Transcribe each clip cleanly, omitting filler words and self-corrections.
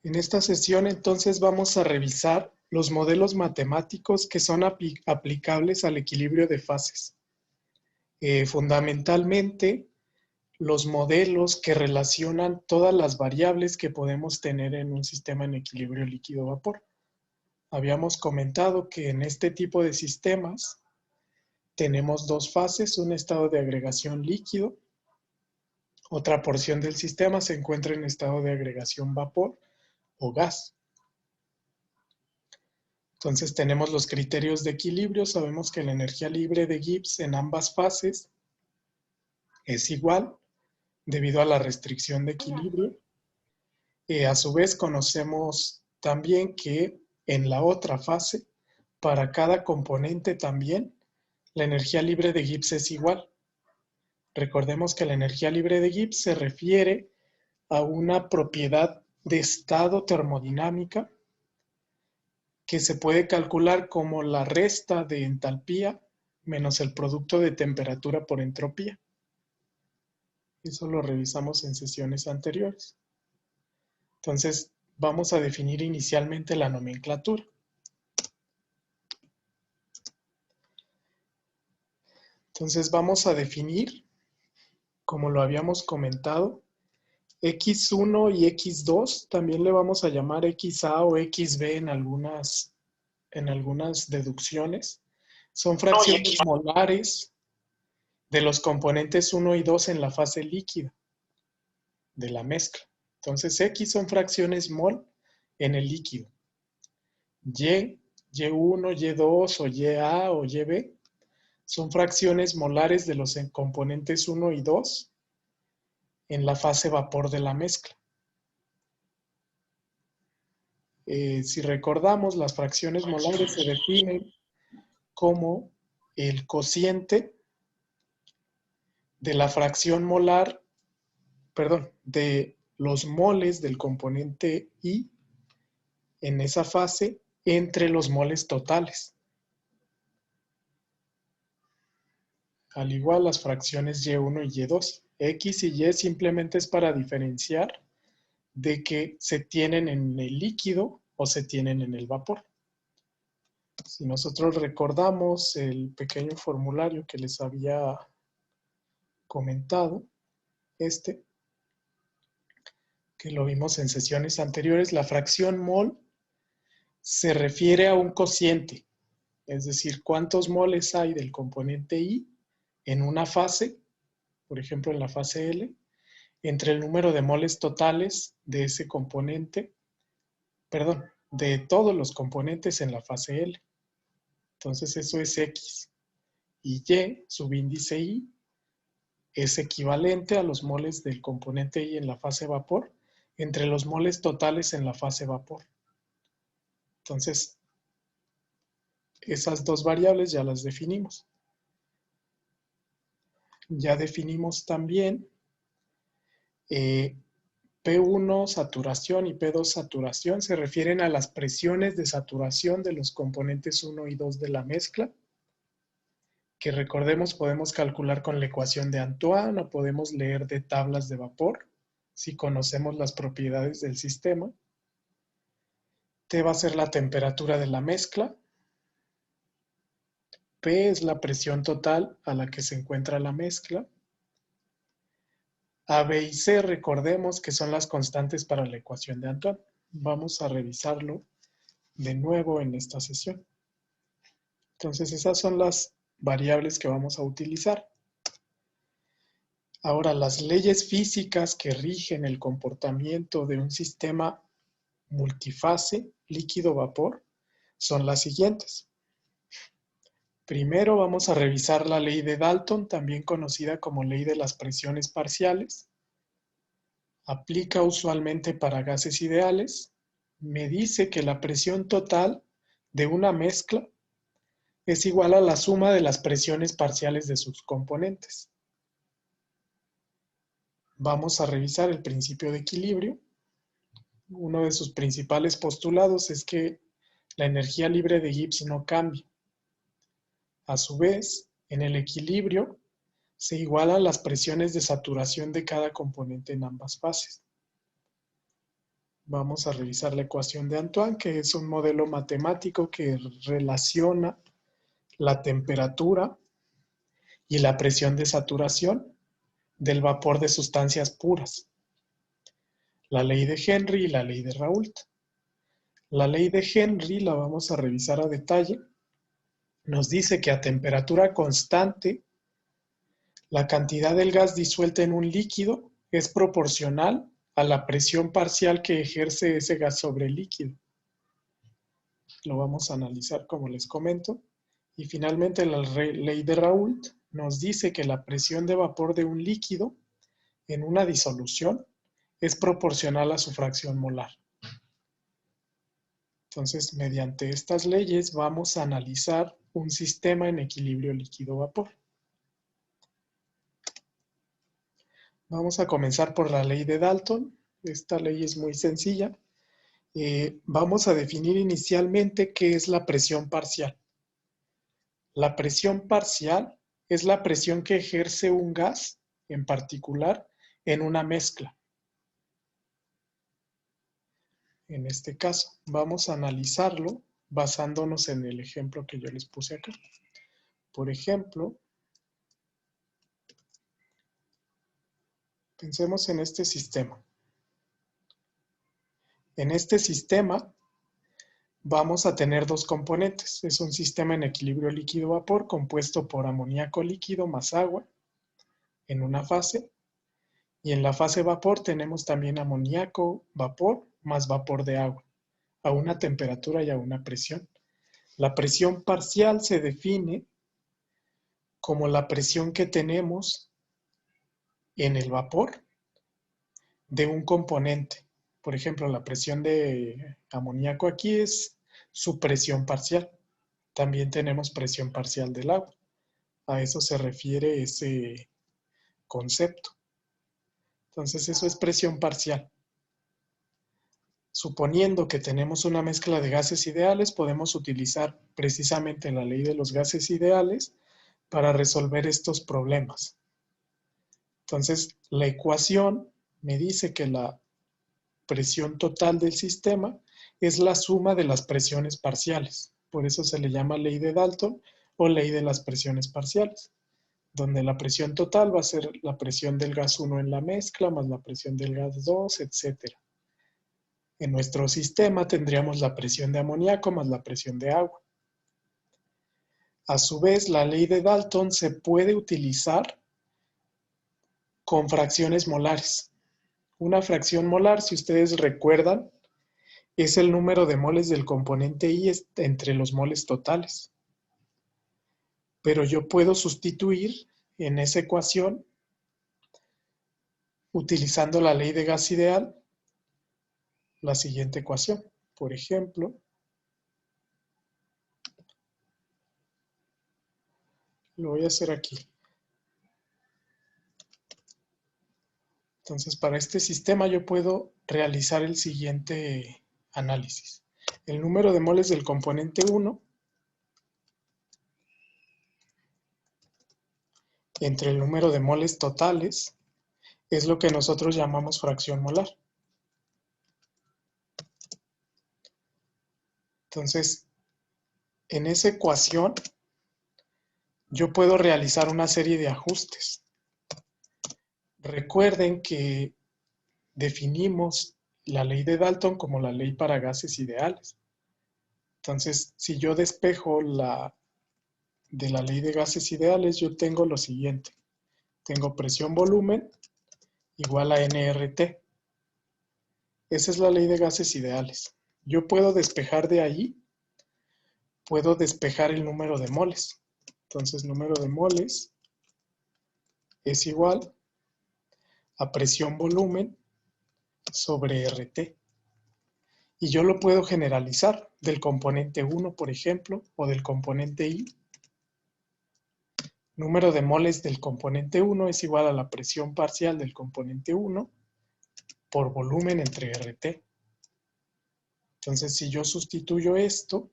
En esta sesión entonces vamos a revisar los modelos matemáticos que son aplicables al equilibrio de fases. Fundamentalmente, los modelos que relacionan todas las variables que podemos tener en un sistema en equilibrio líquido-vapor. Habíamos comentado que en este tipo de sistemas tenemos dos fases, un estado de agregación líquido, otra porción del sistema se encuentra en estado de agregación vapor o gas. Entonces tenemos los criterios de equilibrio, sabemos que la energía libre de Gibbs en ambas fases es igual debido a la restricción de equilibrio. A su vez conocemos también que en la otra fase, para cada componente también, la energía libre de Gibbs es igual. Recordemos que la energía libre de Gibbs se refiere a una propiedad de estado termodinámica que se puede calcular como la resta de entalpía menos el producto de temperatura por entropía. Eso lo revisamos en sesiones anteriores. Entonces, vamos a definir inicialmente la nomenclatura. Entonces, vamos a definir, como lo habíamos comentado, X1 y X2, también le vamos a llamar XA o XB en algunas deducciones. Son fracciones molares de los componentes 1 y 2 en la fase líquida de la mezcla. Entonces, X son fracciones mol en el líquido. Y, Y1, Y2 o YA o YB son fracciones molares de los componentes 1 y 2 en la fase vapor de la mezcla. Si recordamos, las fracciones molares se definen como el cociente de la fracción molar, de los moles del componente I en esa fase entre los moles totales. Al igual las fracciones Y1 y Y2. X y Y simplemente es para diferenciar de que se tienen en el líquido o se tienen en el vapor. Si nosotros recordamos el pequeño formulario que les había comentado, que lo vimos en sesiones anteriores, la fracción mol se refiere a un cociente, es decir, cuántos moles hay del componente I en una fase, por ejemplo en la fase L, entre el número de moles totales de ese componente, de todos los componentes en la fase L. Entonces eso es X. Y Y, subíndice I, es equivalente a los moles del componente I en la fase vapor entre los moles totales en la fase vapor. Entonces, esas dos variables ya las definimos. Ya definimos también P1 saturación y P2 saturación se refieren a las presiones de saturación de los componentes 1 y 2 de la mezcla, que recordemos podemos calcular con la ecuación de Antoine o podemos leer de tablas de vapor, si conocemos las propiedades del sistema. T va a ser la temperatura de la mezcla. P es la presión total a la que se encuentra la mezcla. A, B y C recordemos que son las constantes para la ecuación de Antoine. Vamos a revisarlo de nuevo en esta sesión. Entonces esas son las variables que vamos a utilizar. Ahora, las leyes físicas que rigen el comportamiento de un sistema multifase, líquido-vapor, son las siguientes. Primero vamos a revisar la ley de Dalton, también conocida como ley de las presiones parciales. Aplica usualmente para gases ideales. Me dice que la presión total de una mezcla es igual a la suma de las presiones parciales de sus componentes. Vamos a revisar el principio de equilibrio. Uno de sus principales postulados es que la energía libre de Gibbs no cambia. A su vez, en el equilibrio se igualan las presiones de saturación de cada componente en ambas fases. Vamos a revisar la ecuación de Antoine, que es un modelo matemático que relaciona la temperatura y la presión de saturación del vapor de sustancias puras. La ley de Henry y la ley de Raoult. La ley de Henry la vamos a revisar a detalle. Nos dice que a temperatura constante, la cantidad del gas disuelta en un líquido es proporcional a la presión parcial que ejerce ese gas sobre el líquido. Lo vamos a analizar como les comento. Y finalmente la ley de Raoult nos dice que la presión de vapor de un líquido en una disolución es proporcional a su fracción molar. Entonces, mediante estas leyes vamos a analizar un sistema en equilibrio líquido-vapor. Vamos a comenzar por la ley de Dalton. Esta ley es muy sencilla. Vamos a definir inicialmente qué es la presión parcial. La presión parcial es la presión que ejerce un gas, en particular, en una mezcla. En este caso, vamos a analizarlo basándonos en el ejemplo que yo les puse acá. Por ejemplo, pensemos en este sistema. En este sistema vamos a tener dos componentes. Es un sistema en equilibrio líquido-vapor compuesto por amoníaco líquido más agua en una fase. Y en la fase vapor tenemos también amoníaco vapor más vapor de agua a una temperatura y a una presión. La presión parcial se define como la presión que tenemos en el vapor de un componente. Por ejemplo, la presión de amoníaco aquí es su presión parcial. También tenemos presión parcial del agua. A eso se refiere ese concepto. Entonces, eso es presión parcial. Suponiendo que tenemos una mezcla de gases ideales, podemos utilizar precisamente la ley de los gases ideales para resolver estos problemas. Entonces, la ecuación me dice que la presión total del sistema es la suma de las presiones parciales. Por eso se le llama ley de Dalton o ley de las presiones parciales, donde la presión total va a ser la presión del gas 1 en la mezcla más la presión del gas 2, etc. En nuestro sistema tendríamos la presión de amoníaco más la presión de agua. A su vez, la ley de Dalton se puede utilizar con fracciones molares. Una fracción molar, si ustedes recuerdan, es el número de moles del componente I entre los moles totales. Pero yo puedo sustituir en esa ecuación, utilizando la ley de gas ideal, la siguiente ecuación. Por ejemplo, lo voy a hacer aquí. Entonces, para este sistema yo puedo realizar el siguiente análisis. El número de moles del componente 1 entre el número de moles totales es lo que nosotros llamamos fracción molar. Entonces, en esa ecuación yo puedo realizar una serie de ajustes. Recuerden que definimos la ley de Dalton como la ley para gases ideales. Entonces, si yo despejo de la ley de gases ideales, yo tengo lo siguiente. Tengo presión-volumen igual a nRT. Esa es la ley de gases ideales. Yo puedo despejar de ahí, puedo despejar el número de moles. Entonces, número de moles es igual a presión-volumen sobre RT. Y yo lo puedo generalizar del componente 1, por ejemplo, o del componente I. Número de moles del componente 1 es igual a la presión parcial del componente 1 por volumen entre RT. Entonces, si yo sustituyo esto,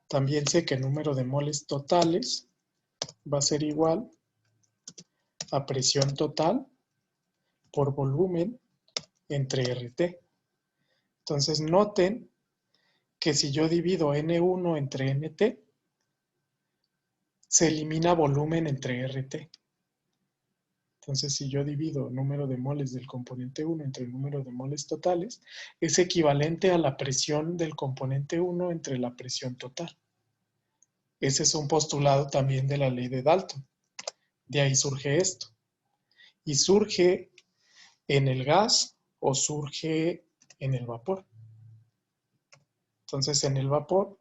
también sé que el número de moles totales va a ser igual a presión total por volumen entre RT. Entonces noten que si yo divido N1 entre NT, se elimina volumen entre RT. Entonces, si yo divido el número de moles del componente 1 entre el número de moles totales, es equivalente a la presión del componente 1 entre la presión total. Ese es un postulado también de la ley de Dalton. De ahí surge esto. Y surge en el gas o surge en el vapor. Entonces, en el vapor,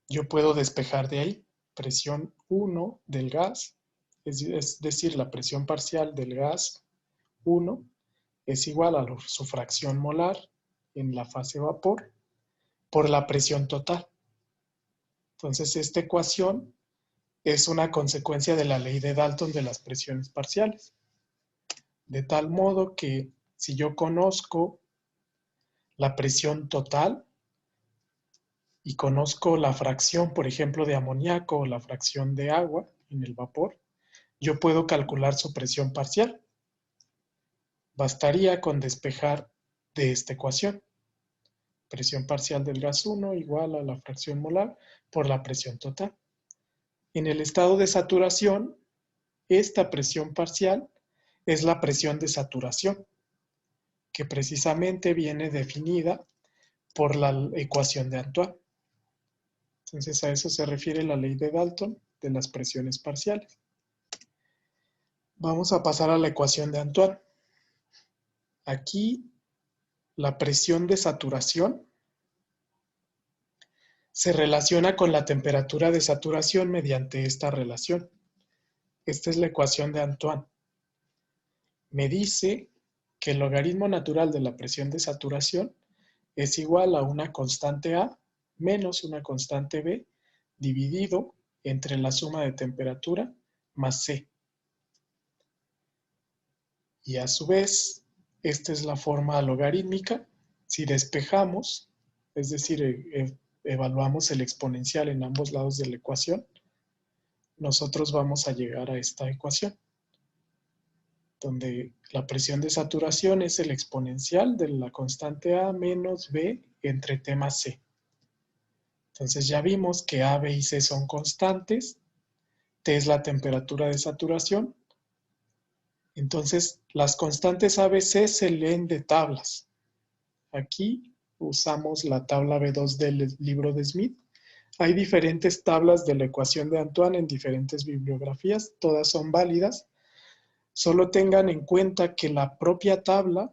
yo puedo despejar de ahí presión 1 del gas, es decir, la presión parcial del gas 1 es igual a su fracción molar en la fase vapor por la presión total. Entonces, esta ecuación es una consecuencia de la ley de Dalton de las presiones parciales. De tal modo que si yo conozco la presión total y conozco la fracción, por ejemplo, de amoníaco o la fracción de agua en el vapor, yo puedo calcular su presión parcial. Bastaría con despejar de esta ecuación. Presión parcial del gas 1 igual a la fracción molar por la presión total. En el estado de saturación, esta presión parcial es la presión de saturación, que precisamente viene definida por la ecuación de Antoine. Entonces a eso se refiere la ley de Dalton de las presiones parciales. Vamos a pasar a la ecuación de Antoine. Aquí la presión de saturación se relaciona con la temperatura de saturación mediante esta relación. Esta es la ecuación de Antoine. Me dice que el logaritmo natural de la presión de saturación es igual a una constante A menos una constante B dividido entre la suma de temperatura más C. Y a su vez, esta es la forma logarítmica. Si despejamos, es decir, evaluamos el exponencial en ambos lados de la ecuación, nosotros vamos a llegar a esta ecuación, donde la presión de saturación es el exponencial de la constante A menos B entre T más C. Entonces ya vimos que A, B y C son constantes, T es la temperatura de saturación. Entonces las constantes A, B, C se leen de tablas. Aquí usamos la tabla B2 del libro de Smith. Hay diferentes tablas de la ecuación de Antoine en diferentes bibliografías, todas son válidas. Solo tengan en cuenta que la propia tabla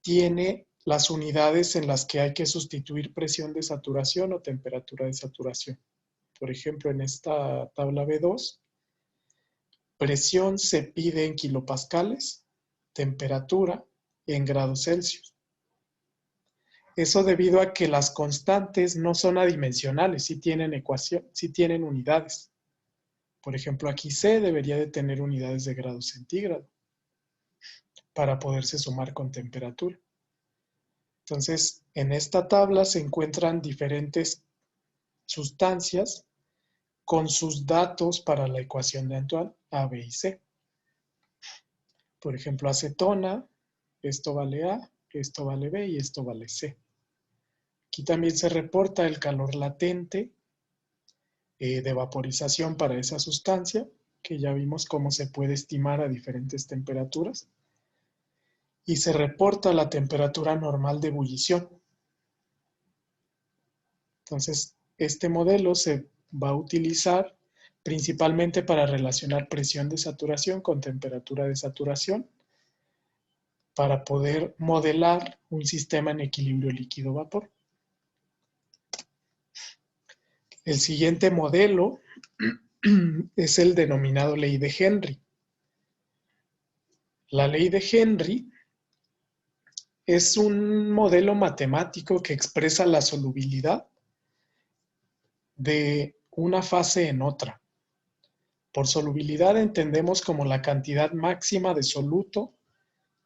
tiene las unidades en las que hay que sustituir presión de saturación o temperatura de saturación. Por ejemplo, en esta tabla B2, presión se pide en kilopascales, temperatura en grados Celsius. Eso debido a que las constantes no son adimensionales, sí tienen ecuación, sí tienen unidades. Por ejemplo, aquí C debería de tener unidades de grado centígrado para poderse sumar con temperatura. Entonces, en esta tabla se encuentran diferentes sustancias con sus datos para la ecuación de Antoine, A, B y C. Por ejemplo, acetona, esto vale A, esto vale B y esto vale C. Aquí también se reporta el calor latente de vaporización para esa sustancia, que ya vimos cómo se puede estimar a diferentes temperaturas. Y se reporta la temperatura normal de ebullición. Entonces, este modelo se va a utilizar principalmente para relacionar presión de saturación con temperatura de saturación, para poder modelar un sistema en equilibrio líquido-vapor. El siguiente modelo es el denominado ley de Henry. La ley de Henry es un modelo matemático que expresa la solubilidad de una fase en otra. Por solubilidad entendemos como la cantidad máxima de soluto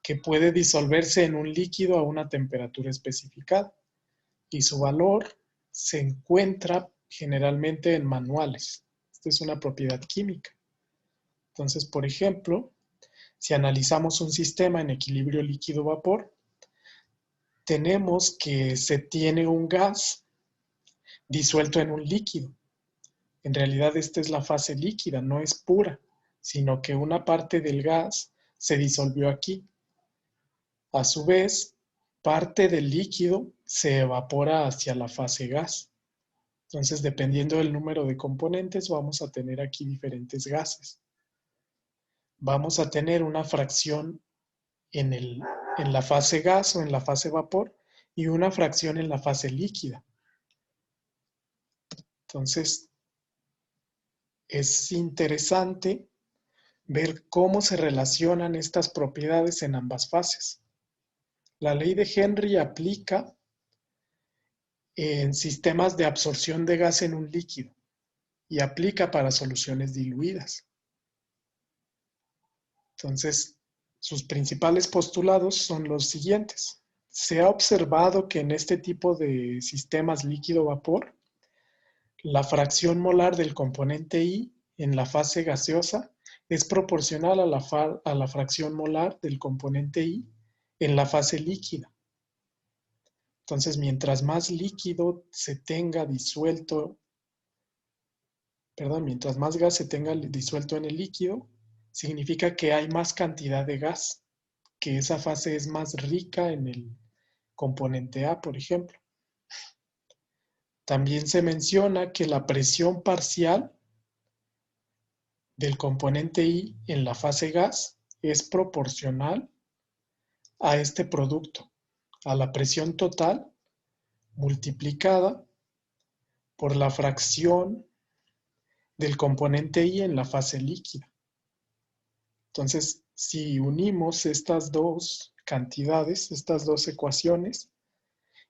que puede disolverse en un líquido a una temperatura especificada, y su valor se encuentra generalmente en manuales. Esta es una propiedad química. Entonces, por ejemplo, Si analizamos un sistema en equilibrio líquido-vapor, tenemos que se tiene un gas disuelto en un líquido. En realidad esta es la fase líquida, no es pura, sino que una parte del gas se disolvió aquí. A su vez, parte del líquido se evapora hacia la fase gas. Entonces, dependiendo del número de componentes, vamos a tener aquí diferentes gases. Vamos a tener una fracción en la fase gas o en la fase vapor y una fracción en la fase líquida. Entonces, es interesante ver cómo se relacionan estas propiedades en ambas fases. La ley de Henry aplica en sistemas de absorción de gas en un líquido y aplica para soluciones diluidas. Entonces, sus principales postulados son los siguientes. Se ha observado que en este tipo de sistemas líquido-vapor, la fracción molar del componente I en la fase gaseosa es proporcional a la fracción molar del componente I en la fase líquida. Entonces, mientras más líquido se tenga disuelto, mientras más gas se tenga disuelto en el líquido, significa que hay más cantidad de gas, que esa fase es más rica en el componente A, por ejemplo. También se menciona que la presión parcial del componente I en la fase gas es proporcional a este producto, a la presión total multiplicada por la fracción del componente I en la fase líquida. Entonces, si unimos estas dos cantidades, estas dos ecuaciones,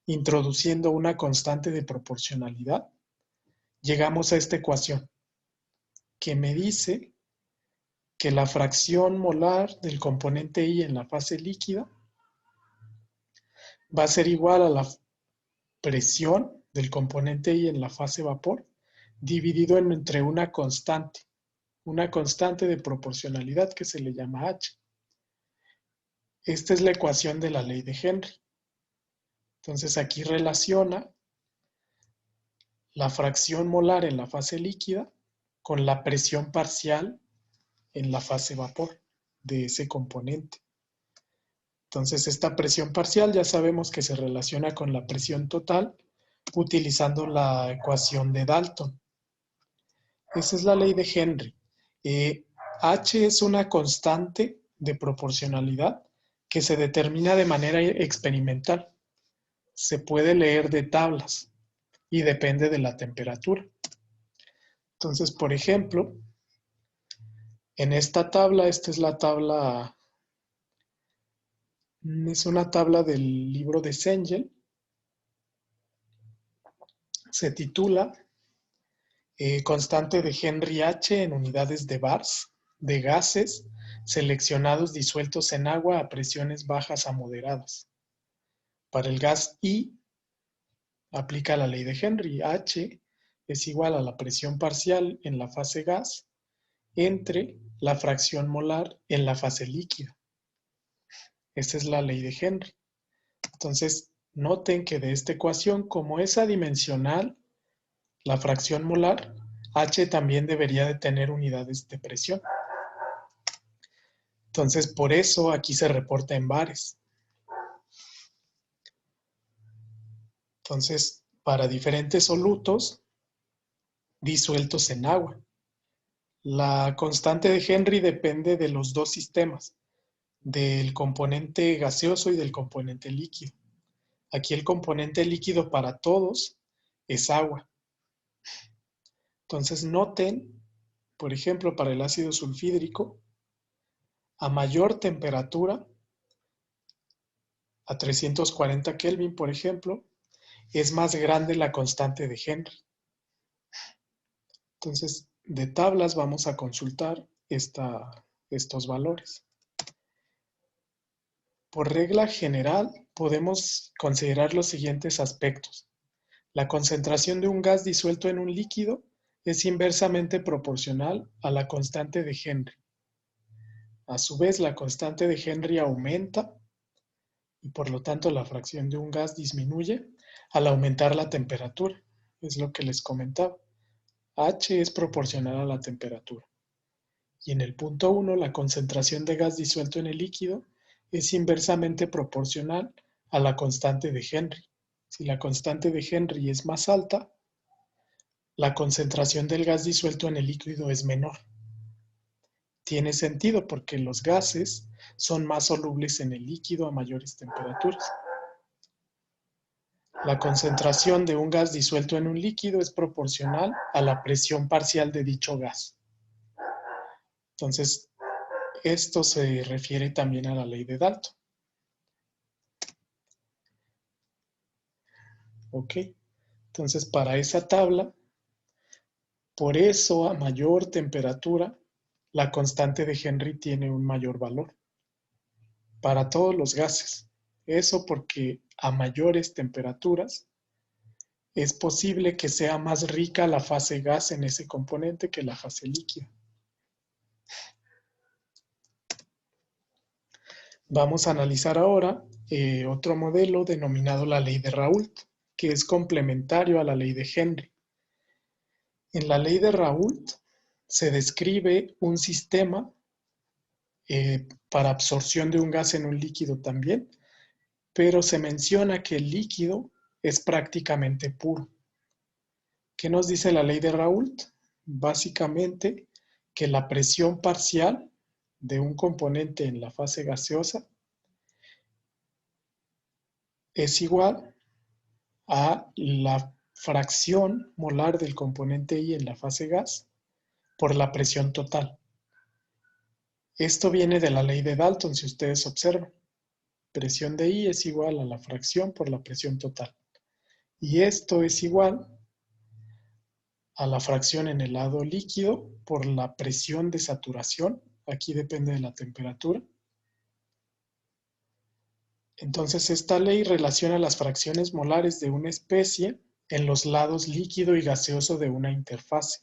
introduciendo una constante de proporcionalidad, llegamos a esta ecuación que me dice que la fracción molar del componente I en la fase líquida va a ser igual a la presión del componente I en la fase vapor dividido entre una constante de proporcionalidad que se le llama H. Esta es la ecuación de la ley de Henry. Entonces aquí relaciona la fracción molar en la fase líquida con la presión parcial en la fase vapor de ese componente. Entonces esta presión parcial ya sabemos que se relaciona con la presión total utilizando la ecuación de Dalton. Esa es la ley de Henry. H es una constante de proporcionalidad que se determina de manera experimental. Se puede leer de tablas y depende de la temperatura. Entonces, por ejemplo, en esta tabla, esta es la tabla, es una tabla del libro de Cengel. Se titula Constante de Henry H en unidades de bars de gases seleccionados disueltos en agua a presiones bajas a moderadas. Para el gas I, aplica la ley de Henry. H es igual a la presión parcial en la fase gas entre la fracción molar en la fase líquida. Esa es la ley de Henry. Entonces, noten que de esta ecuación, como es adimensional, la fracción molar, H también debería de tener unidades de presión. Entonces, por eso aquí se reporta en bares. Entonces, para diferentes solutos disueltos en agua. La constante de Henry depende de los dos sistemas, del componente gaseoso y del componente líquido. Aquí el componente líquido para todos es agua. Entonces noten, por ejemplo, para el ácido sulfídrico, a mayor temperatura, a 340 Kelvin, por ejemplo, es más grande la constante de Henry. Entonces, de tablas vamos a consultar estos valores. Por regla general, podemos considerar los siguientes aspectos. La concentración de un gas disuelto en un líquido es inversamente proporcional a la constante de Henry. A su vez, la constante de Henry aumenta y por lo tanto la fracción de un gas disminuye al aumentar la temperatura. Es lo que les comentaba. H es proporcional a la temperatura. Y en el punto 1, la concentración de gas disuelto en el líquido es inversamente proporcional a la constante de Henry. Si la constante de Henry es más alta, la concentración del gas disuelto en el líquido es menor. Tiene sentido porque los gases son más solubles en el líquido a mayores temperaturas. La concentración de un gas disuelto en un líquido es proporcional a la presión parcial de dicho gas. Entonces, esto se refiere también a la ley de Dalton. ¿Ok? Entonces, para esa tabla, por eso a mayor temperatura, la constante de Henry tiene un mayor valor. Para todos los gases. Eso porque a mayores temperaturas es posible que sea más rica la fase gas en ese componente que la fase líquida. Vamos a analizar ahora otro modelo denominado la ley de Raoult, que es complementario a la ley de Henry. En la ley de Raoult se describe un sistema para absorción de un gas en un líquido también, pero se menciona que el líquido es prácticamente puro. ¿Qué nos dice la ley de Raoult? Básicamente que la presión parcial de un componente en la fase gaseosa es igual a la fracción molar del componente I en la fase gas por la presión total. Esto viene de la ley de Dalton, si ustedes observan. Presión de I es igual a la fracción por la presión total. Y esto es igual a la fracción en el lado líquido por la presión de saturación. Aquí depende de la temperatura. Entonces, esta ley relaciona las fracciones molares de una especie en los lados líquido y gaseoso de una interfase.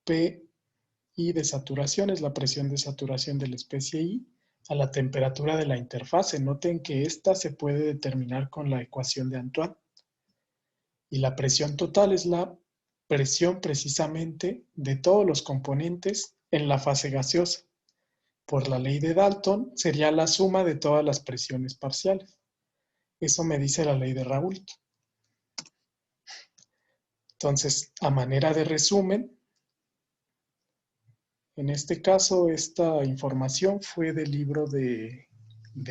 P I de saturación es la presión de saturación de la especie I a la temperatura de la interfase. Noten que esta se puede determinar con la ecuación de Antoine. Y la presión total es la presión precisamente de todos los componentes en la fase gaseosa. Por la ley de Dalton sería la suma de todas las presiones parciales. Eso me dice la ley de Raoult. Entonces, a manera de resumen, en este caso, esta información fue del libro de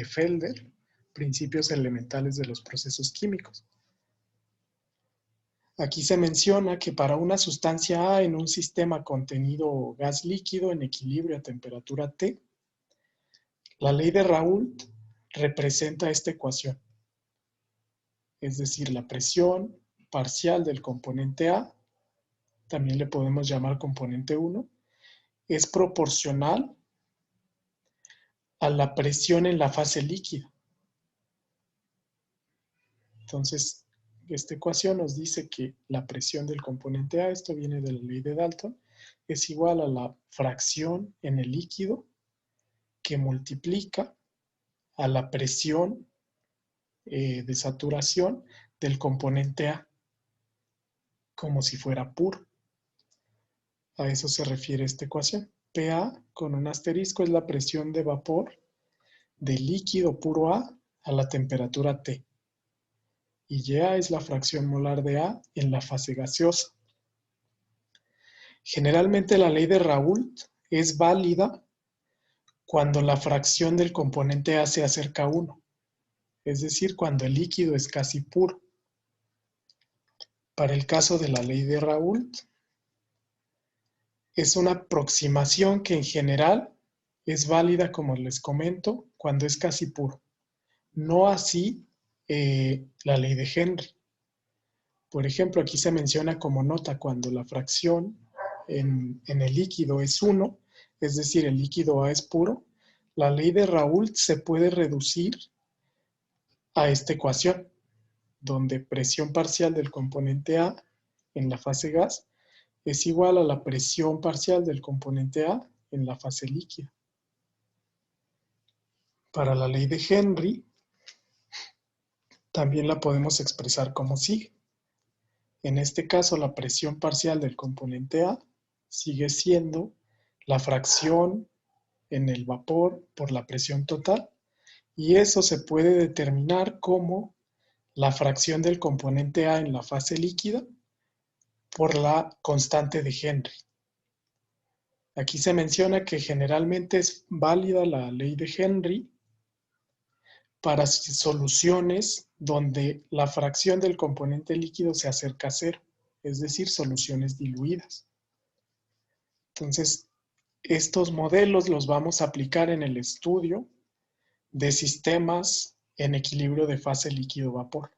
Felder, Principios Elementales de los Procesos Químicos. Aquí se menciona que para una sustancia A en un sistema contenido gas líquido en equilibrio a temperatura T, la ley de Raoult representa esta ecuación. Es decir, la presión parcial del componente A, también le podemos llamar componente 1, es proporcional a la presión en la fase líquida. Entonces, esta ecuación nos dice que la presión del componente A, esto viene de la ley de Dalton, es igual a la fracción en el líquido que multiplica a la presión de saturación del componente A, como si fuera puro. A eso se refiere esta ecuación. PA con un asterisco es la presión de vapor del líquido puro a la temperatura T. Y Ya es la fracción molar de A en la fase gaseosa. Generalmente la ley de Raoult es válida cuando la fracción del componente A se acerca a 1, es decir, cuando el líquido es casi puro. Para el caso de la ley de Raoult, es una aproximación que en general es válida, como les comento, cuando es casi puro. No así la ley de Henry. Por ejemplo, aquí se menciona como nota cuando la fracción en el líquido es 1, es decir, el líquido A es puro, la ley de Raoult se puede reducir a esta ecuación, donde presión parcial del componente A en la fase gas es igual a la presión parcial del componente A en la fase líquida. Para la ley de Henry, también la podemos expresar como sigue. En este caso, la presión parcial del componente A sigue siendo la fracción en el vapor por la presión total, y eso se puede determinar como la fracción del componente A en la fase líquida por la constante de Henry. Aquí se menciona que generalmente es válida la ley de Henry para soluciones donde la fracción del componente líquido se acerca a cero, es decir, soluciones diluidas. Entonces, estos modelos los vamos a aplicar en el estudio de sistemas en equilibrio de fase líquido-vapor.